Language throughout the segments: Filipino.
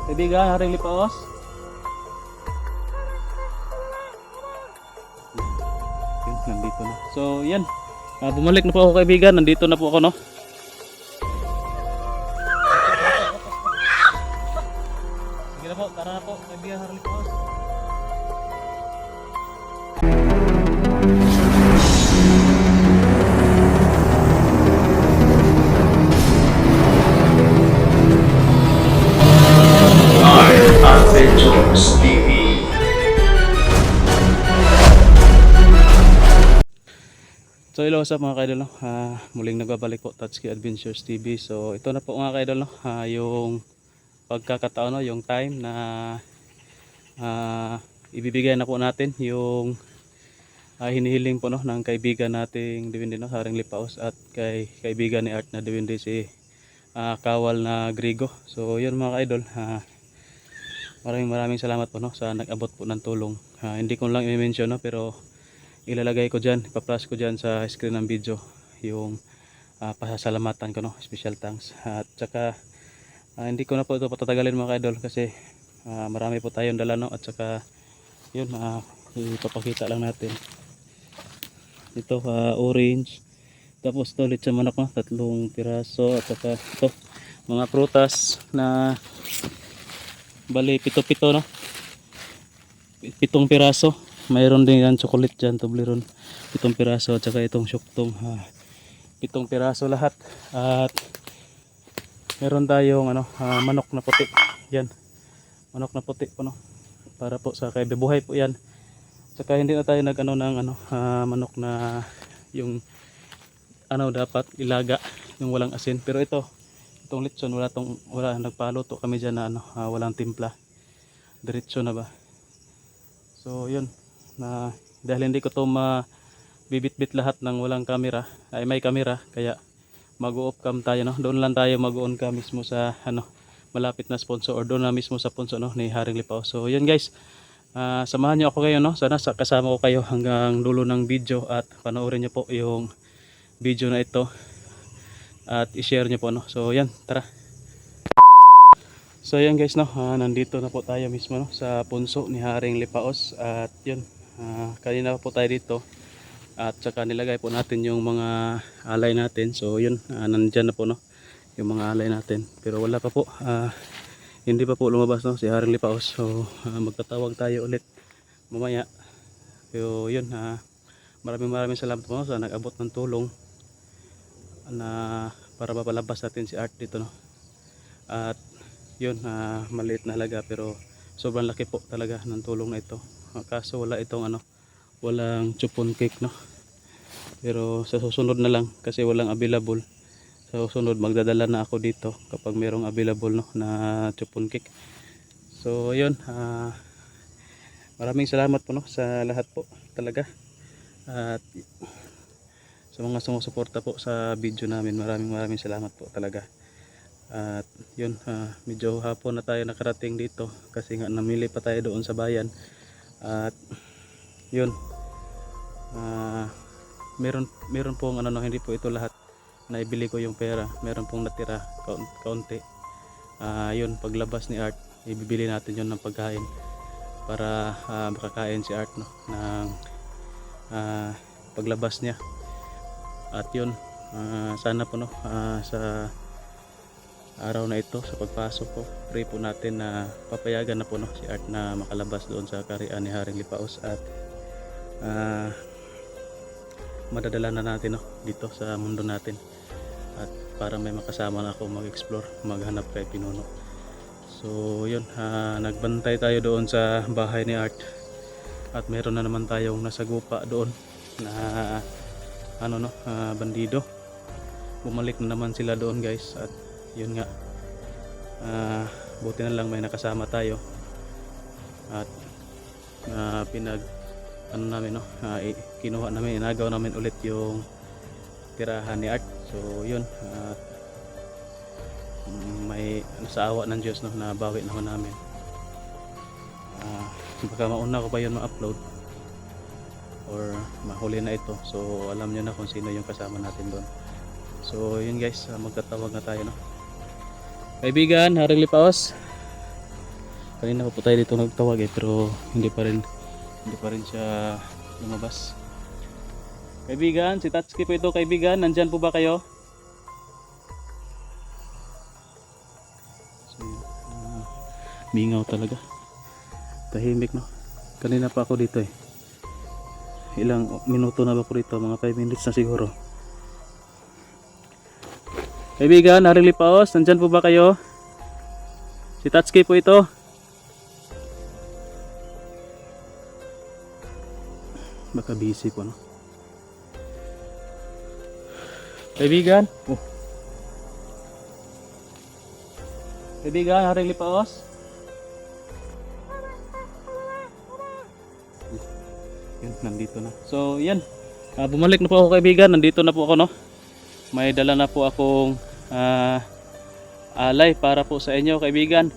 Kaibigan, Haring Lipaos. Yun, nandito na. So, yan. Bumalik na po ako kaibigan. Nandito na po ako, no? Sige na po, tara na po. Kaibigan, Haring Lipaos. Adventures TV. So hello, what's up mga kaidol, no? Muling nagbabalik po Tatsuki Adventures TV. So ito na po mga kaidol, no? Yung pagkakataon, no? Yung time na ibibigay na po natin yung hinihiling po, no? Ng kaibigan nating Diwindi, no? Haring Lipaos, at kay kaibigan ni Art na Diwindi, si Kawal na Grigo. So yun mga kaidol, maraming salamat po, no? Sa nag-abot po ng tulong. Hindi ko lang i-mention, no? Pero ilalagay ko dyan, ipa-flash ko dyan sa screen ng video yung pasasalamatan ko, no? Special thanks. At saka hindi ko na po ito patatagalin mga kaidol kasi marami po tayong dala, no? At saka yun, ipapakita lang natin ito, orange, tapos ito ulit sa manok, no? 3 piraso, at saka ito mga prutas na bali 7 no? 7 piraso. Mayroon din yan chocolate dyan, Toblerone, 7 piraso, at saka itong syuktong 7 piraso lahat. At meron tayong manok na puti. Yan, manok na puti po, no? Para po sa kay buhay po yan. Saka hindi na tayo nag ng manok na yung dapat ilaga, yung walang asin. Pero itong litson, wala nagpaluto kami dyan na walang timpla, diretso na ba. So yun, dahil hindi ko to mabibit-bit lahat ng walang camera, ay may camera, kaya mag-off cam tayo, no? Doon lang tayo mag-on cam mismo sa malapit na sponsor, or doon na mismo sa sponsor, no? Ni Haring Lipaos. So yun guys, samahan nyo ako ngayon, no? Sana kasama ko kayo hanggang dulo ng video, at panoorin nyo po yung video na ito at i-share nyo po, no? So yan, tara. So yan guys, no? Nandito na po tayo mismo, no? Sa punso ni Haring Lipaos. At yun, kanina po tayo dito, at saka nilagay po natin yung mga alay natin. So yun, nandyan na po, no? Yung mga alay natin, pero wala pa po, hindi pa po lumabas, no? Si Haring Lipaos. So magtatawag tayo ulit mamaya. So yun, maraming salamat po, no? Sa nag-abot ng tulong na para mapalabas natin si Art dito, no? At yun, maliit na halaga pero sobrang laki po talaga ng tulong na ito. Kaso wala itong walang chupon cake, no? Pero sa susunod na lang, kasi walang available. Sa susunod magdadala na ako dito kapag merong available, no, na chupon cake. So yun, maraming salamat po, no, sa lahat po talaga. At sa mga sumusuporta po sa video namin, maraming salamat po talaga. At yun, medyo hapon na tayo nakarating dito kasi nga namili pa tayo doon sa bayan. At yun, meron pong hindi po ito lahat na ibili ko yung pera. Meron pong natira kaunti. Yun, paglabas ni Art, ibibili natin yun ng pagkain para makakain si Art, no, ng paglabas niya. At yun, sana po, no, sa araw na ito, sa pagpasok ko, pray po natin na papayagan na po, no, si Art na makalabas doon sa karian ni Haring Lipaos, at madadala na natin, no, dito sa mundo natin, at para may makasama na ako mag-explore, maghanap kay Pinuno. So yun, nagbantay tayo doon sa bahay ni Art, at meron na naman tayong nasagupa doon na bandido. Bumalik na naman sila doon guys, at yun nga, buti na lang may nakasama tayo, at kinuha namin, inagaw namin ulit yung tirahan ni Art. So yun, may sa awa ng Diyos, no, na bawi na ho namin. Baka mauna ko pa yun ma-upload or mahuli na ito, so alam nyo na kung sino yung kasama natin doon. So yun guys, magtatawag na tayo, no? Kaibigan, Haring Lipaos. Kanina pa po tayo dito nagtawag pero hindi pa rin siya lumabas. Kaibigan, si Tatsuki po ito kaibigan, nandyan po ba kayo? So, mingaw talaga. Tahimik no. Kanina pa ako dito eh. Ilang minuto na ba po dito? Mga 5 minutes na siguro. Kaibigan, Haring Lipaos, nandyan po ba kayo? Si Tatsuki po ito. Baka busy po no. Kaibigan. Oh. Kaibigan, Haring Lipaos. Yun, nandito na. So, yan. Bumalik na po ako kaibigan. Nandito na po ako, no. May dala na po akong alay para po sa inyo, kaibigan.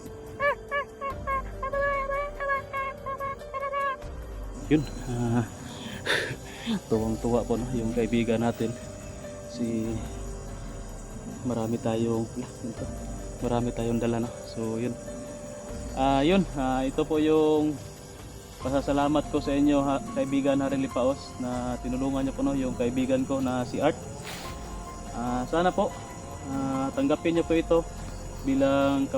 Yun. Tuwang-tuwa po, no. Yung kaibigan natin. Marami tayong dala, no. So, yun. Ito po yung pasasalamat ko sa inyo kaibigan Haring Lipaos na tinulungan niyo po no yung kaibigan ko na si Art. Sana po tanggapin niyo po ito bilang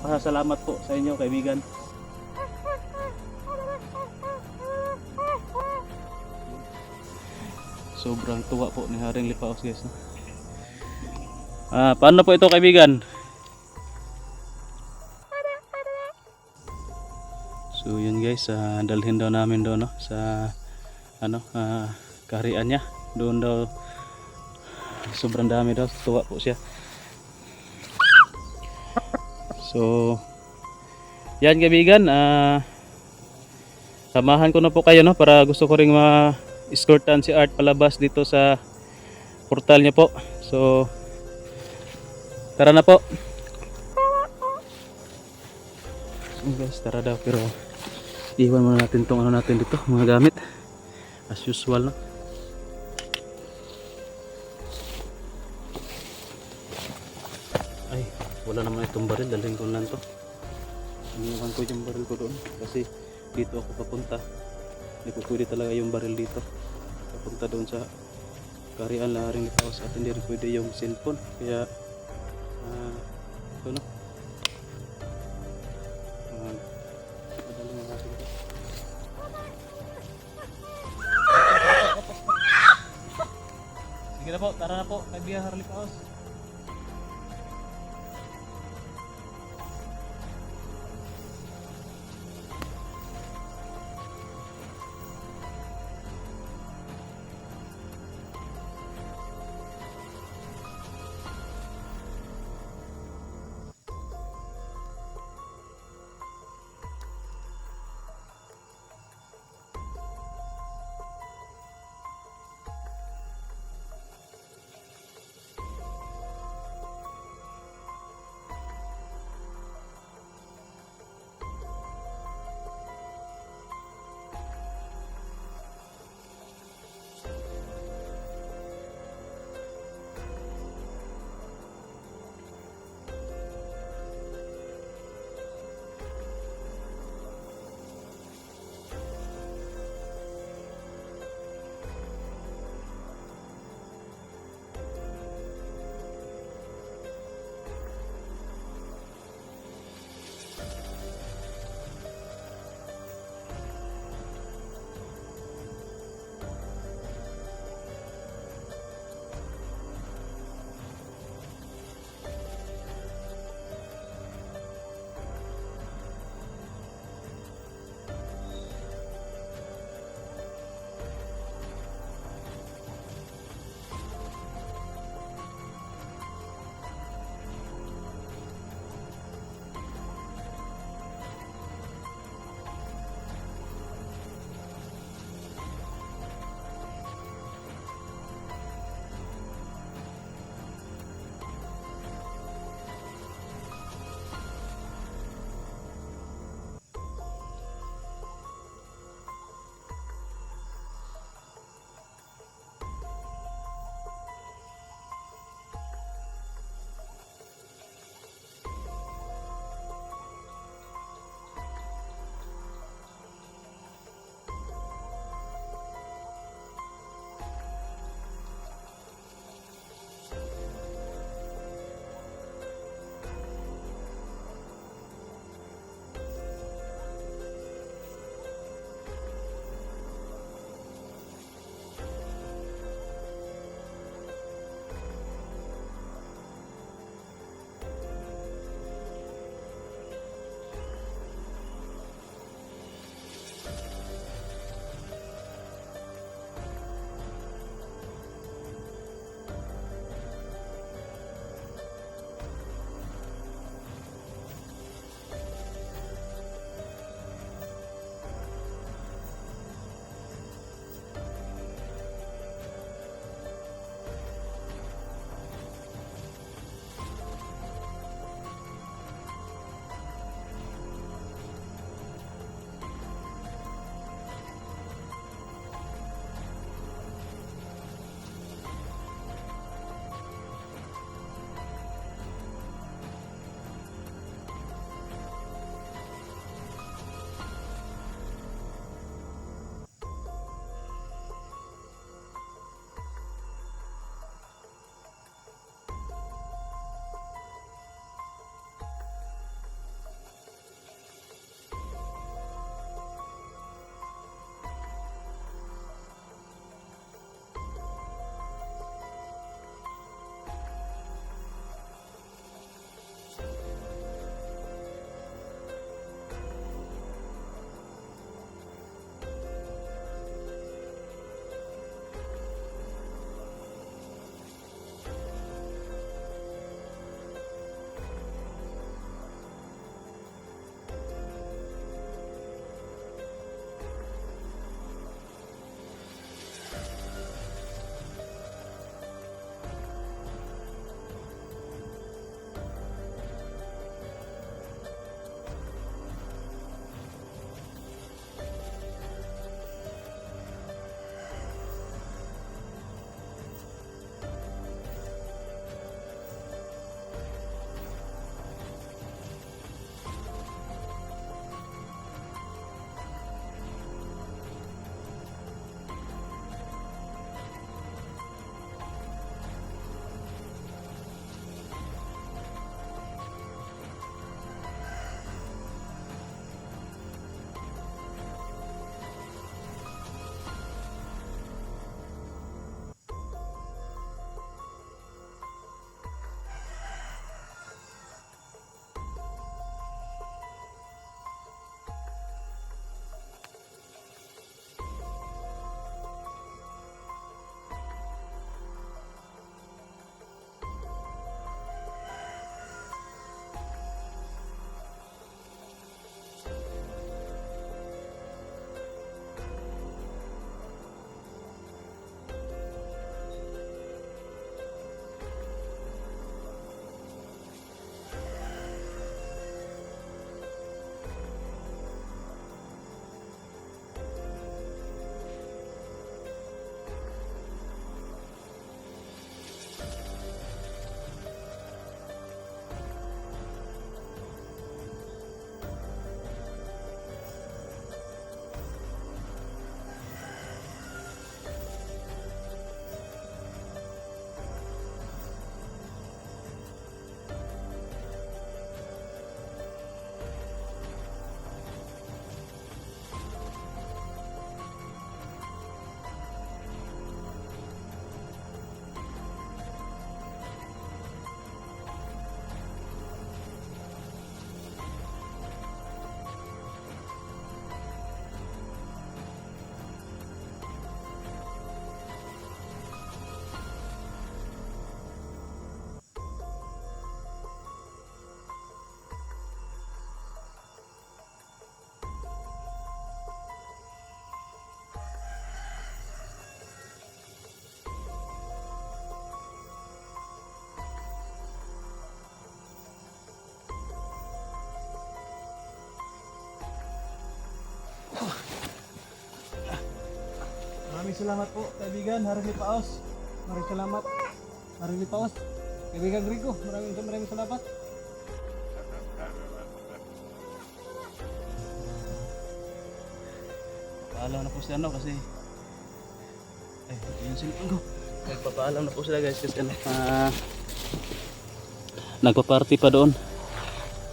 pasasalamat po sa inyo kaibigan. Sobrang tuwa po ni Haring Lipaos guys no? Paano po ito kaibigan? So yun guys, dalhin daw namin doon no, sa kaharian niya. Doon daw sobrang dami daw, tuwa po siya. So yan kaibigan, samahan ko na po kayo no para gusto ko ring ma-escortan si Art palabas dito sa portal niya po. So tara na po. So guys, tara daw pero iwan muna natin tong natin dito, mga gamit as usual no? Ay, wala naman itong baril, dalhin ko lang to. Iniwan ko yung baril ko doon kasi dito ako papunta. Hindi ko pwede talaga yung baril dito papunta doon sa kaharian na Haring Lipaos at hindi rin pwede yung cellphone kaya ito no. Sige na po, tara na po, kaibigan Haring Lipaos. salamat po, kaibigan Harley Paos. Maraming salamat, Harley Paos. Kaibigan Rico, maraming salamat. Paalam na po si ano kasi yung cellphone ko. Nagpapaalam na po sila guys kasi ano, nagpa-party pa doon.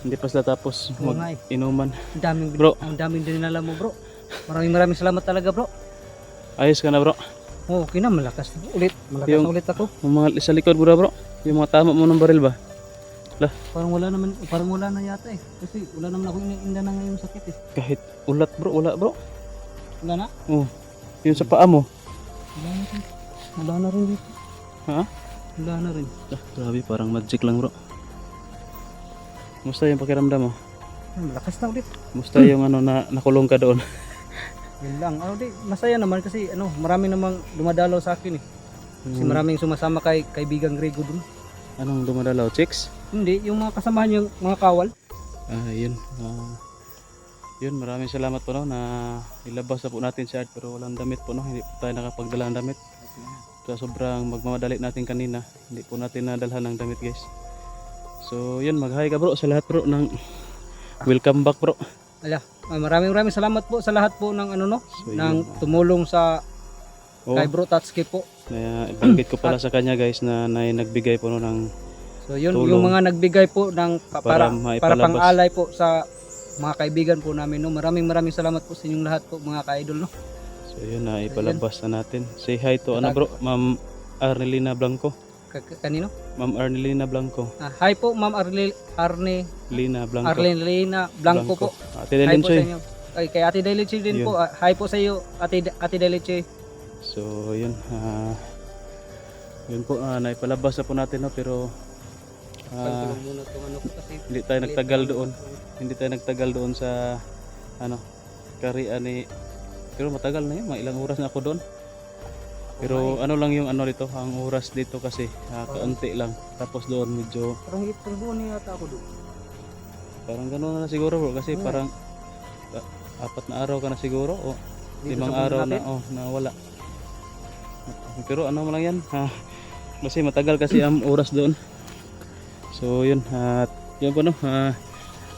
Hindi pa sila tapos mag-inuman. Ang daming dinala mo bro. Maraming salamat talaga bro. Ayos ka na bro. Oh, okay na, malakas Yung- na ulit ako. Yung mga sa likod bro. Yung mga tama mo ng baril ba? Parang wala na yata eh. Kasi wala naman ako iniinda na ngayon sakit eh. Kahit ulat bro, wala bro. Wala na? Oh, yung sa paa mo. Wala na rin dito. Ha? Wala na rin. Grabe, parang magic lang bro. Musta yung pakiramdam mo? Malakas na ulit. Musta yung ano na nakulong ka doon? Yun lang. Masaya naman kasi marami namang dumadalaw sa akin eh. Kasi maraming sumasama kay kaibigang Grego dun. Anong dumadalaw? Chicks? Hindi, yung mga kasamahan yung mga kawal. Yun. Yun, maraming salamat po no, na ilabas na po natin si Art pero walang damit po no. Hindi po tayo nakapagdala ng damit. So, sobrang magmamadali natin kanina. Hindi po natin nadalhan ng damit guys. So yun, mag-hi ka bro sa lahat bro ng welcome back bro. Maraming salamat po sa lahat po ng So, ng yun, tumulong sa oh, kay Bro Tatsuki po. ibanggit ko pala sa kanya guys na nagbigay po no ng So yun, tulong. yung mga nagbigay po ng Para para maipalabas. pang-alay po sa mga kaibigan po namin no. Maraming salamat po sa inyong lahat po mga ka-idol no. So yun na ipalabas na natin. Say hi to ano bro, Ma'am Arnelina Blanco. Kanino? Ma'am Arnelina Blanco. Hi po Ma'am Lina Blanco. Arlene Blanco po. Ate Hi po sa Delinchoy. inyo. Ay, kay Ate Delice din Yun. po. Hi po sa iyo Ate Delice. So yun, yun po, naipalabas na po natin no, pero Muna to ko kasi hindi tayo nagtagal doon. Hindi tayo nagtagal doon sa ano, karian ni, pero matagal na yun, mga ilang oras na ako doon. Pero ano lang yung ano dito, ang oras dito kasi kaunti lang. Tapos doon medyo parang hipon ni yata ako doon. parang gano'n na siguro bro kasi parang 4 na araw ka na siguro o 5 araw na nawala. Pero ano mo lang yan kasi matagal kasi ang oras doon. So yun, at yun po no,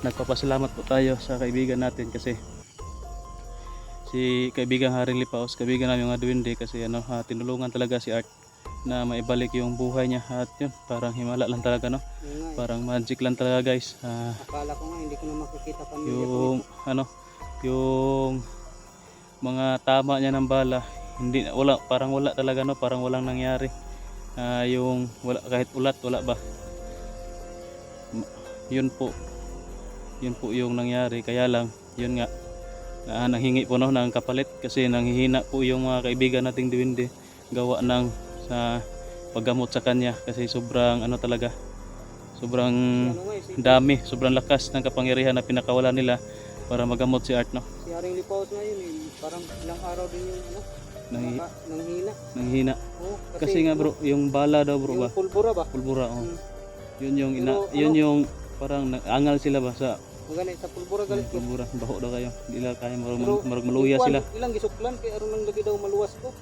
nagpapasalamat po tayo sa kaibigan natin kasi si kaibigang Haring Lipaos, kaibigan namin mga duwende kasi tinulungan talaga si Art na maibalik yung buhay niya at yun, parang himala lang talaga no, parang magic lang talaga guys. Akala ko nga hindi ko na makikita pamilya Yung yung mga tama niya ng bala, parang wala talaga no, parang walang nangyari. Yung wala, kahit ulat wala ba, yun po yung nangyari. Kaya lang yun nga, nanghingi po no ng kapalit kasi nanghihina po yung mga kaibigan nating duwende gawa ng sa paggamot sa kanya kasi sobrang talaga, sobrang dami, sobrang lakas ng kapangyarihan na pinakawalan nila para magamot si Art no. Si Haring Lipaos na yun parang ilang araw din yung nanghina. Kasi nga bro, yung bala daw bro ba? Pulbura ba? Pulbura Yun yung yun yung parang angal sila ba sa Magani sa pulbura galit ko. pulbura. Baho daw kayo. Di lang kaya marag maluya sila. Ilang gisuklan kay aron nang lagi daw maluwas ko.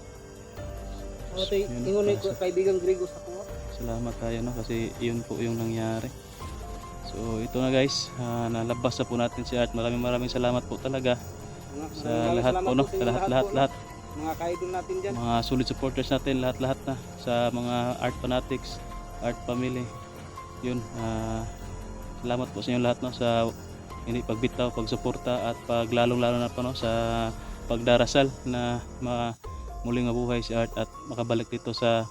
Okay, Yun, ingon ni para kaibigang Grego sa kuha. Salamat tayo no kasi yun po yung nangyari. So ito na guys, nalabas na po natin si Art. Maraming salamat po talaga sa lahat po no, sa lahat mga ka-idol natin diyan. mga solid supporters natin, lahat na sa mga Art Fanatics, Art Family. Yun, salamat po sa inyo lahat no sa hindi pagbitaw, pagsuporta at paglalong-lalo na po no sa pagdarasal na muling mabuhay si Art at makabalik dito sa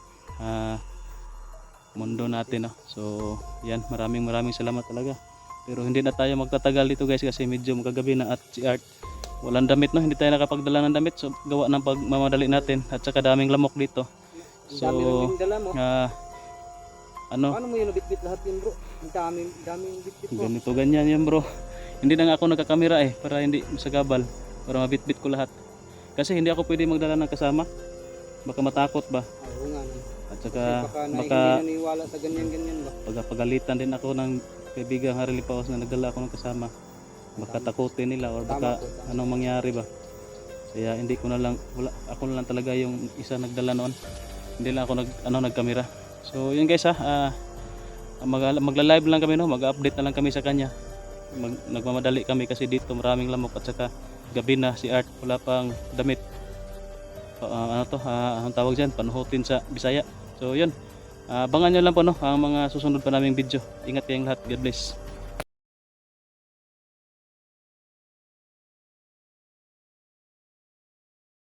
mundo natin no. So yan, maraming salamat talaga. Pero hindi na tayo magtatagal dito guys kasi medyo magagabi na at si Art walang damit no, hindi tayo nakapagdala ng damit so gawa ng pagmamadali natin at saka daming lamok dito. So Paano mo yun bitbit lahat yun bro? Ang daming bitbit mo. ganito ganyan yan bro. Hindi na nga ako nagkakamera para hindi masagabal, para mabitbit ko lahat. Kasi hindi ako pwede magdala ng kasama. Baka matakot ba? Oo nga. At saka baka naniwala sa ganyan ba? pagalitan din ako ng kaibigang Haring Lipaos na nagdala ako ng kasama. Baka takutin nila or baka anong mangyari ba. Kaya hindi ko na lang, wala, ako na lang talaga yung isa nagdala noon. Hindi lang ako nagkamera. So yun guys magla-live lang kami, no, mag-update na lang kami sa kanya. Nagmamadali kami kasi dito maraming lamok at saka gabi na, si Art wala pang damit. Anong tawag diyan, panuhutin sa Bisaya. So yun, abangan nyo lang po, no, ang mga susunod pa naming video. Ingat kayong lahat, God bless.